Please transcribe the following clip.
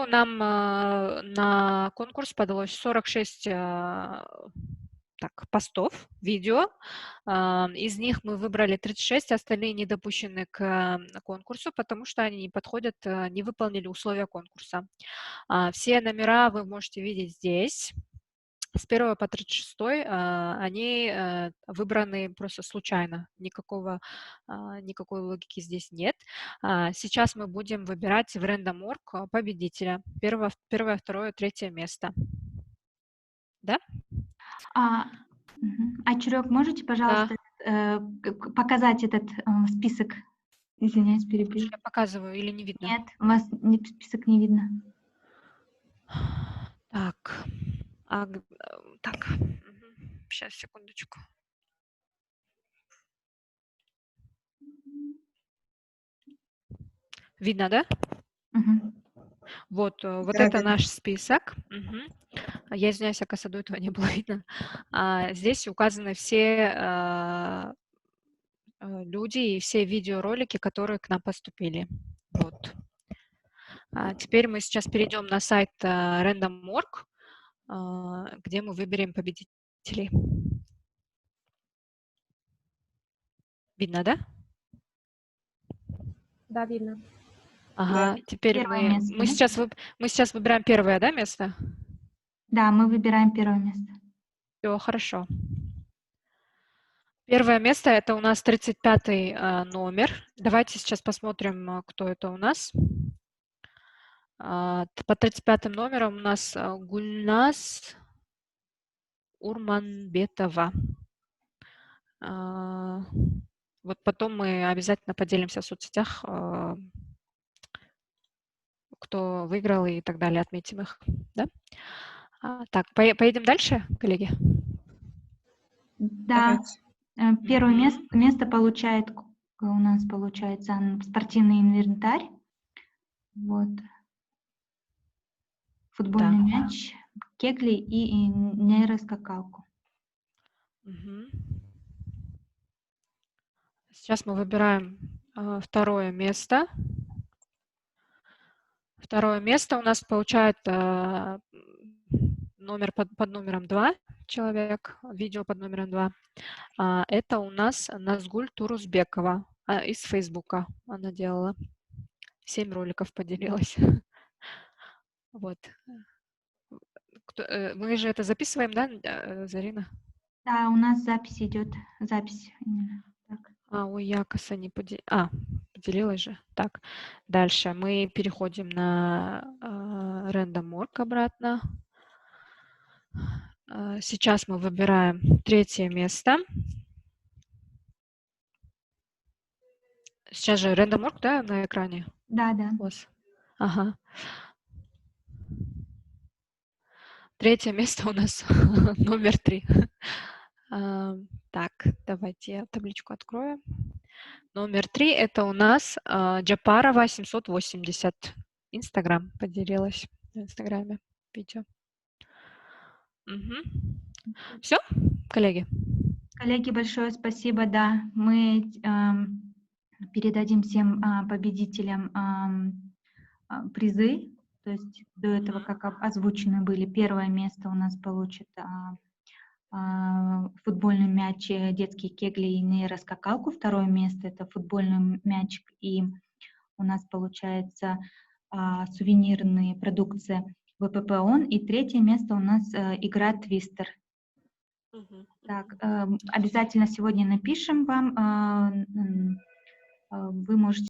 Всего нам на конкурс подалось 46 постов, видео. Из них мы выбрали 36, остальные не допущены к конкурсу, потому что они не подходят, не выполнили условия конкурса. Все номера вы можете видеть здесь. С 1 по 36 они выбраны просто случайно. Никакой логики здесь нет. Сейчас мы будем выбирать в Random.org победителя. Первое, второе, третье место. Да? Айчурек, можете, пожалуйста, показать этот список? Извиняюсь, перебью. Я показываю или не видно? Нет, у вас список не видно. Так. Сейчас, секундочку. Видно, да? Вот это наш список. Я извиняюсь, оказывается, до этого не было видно. Здесь указаны все люди и все видеоролики, которые к нам поступили. Вот. Теперь мы сейчас перейдем на сайт Random.org, где мы выберем победителей. Видно, да? Да, видно. Ага, теперь мы сейчас выбираем первое, да, место? Да, мы выбираем первое место. Все, хорошо. Первое место — это у нас 35-й номер. Давайте сейчас посмотрим, кто это у нас. По 35-м номерам у нас Гульназ Урманбетова. Вот потом мы обязательно поделимся в соцсетях, кто выиграл и так далее, отметим их. Да? Так, поедем дальше, коллеги? Да. Первое место получает у нас, получается, спортивный инвентарь. Вот. Футбольный мяч, кегли и нейроскакалку. Сейчас мы выбираем второе место. Второе место у нас получает номер под номером 2 человек, видео под номером 2. Это у нас Назгуль Турузбекова из Фейсбука. Она делала 7 роликов, поделилась. Вот. Мы же это записываем, да, Зарина? Да, у нас запись идет. Запись именно. Так. Ой, я, косо, не поделилась же. Так, дальше мы переходим на Random.org обратно. Сейчас мы выбираем третье место. Сейчас же Random.org, да, на экране? Да. Ага. Третье место у нас номер 3. Так, давайте я табличку открою. Номер 3 это у нас Джапарова 780. Инстаграм поделилась в Инстаграме видео. Все, коллеги? Коллеги, большое спасибо, да. Мы передадим всем победителям призы. То есть до этого, как озвучены были, первое место у нас получит футбольный мяч, детские кегли и нейроскакалку. Второе место — это футбольный мячик, и у нас получается сувенирная продукция ВПП ООН. И третье место у нас игра Твистер. Так, обязательно сегодня напишем вам. Вы можете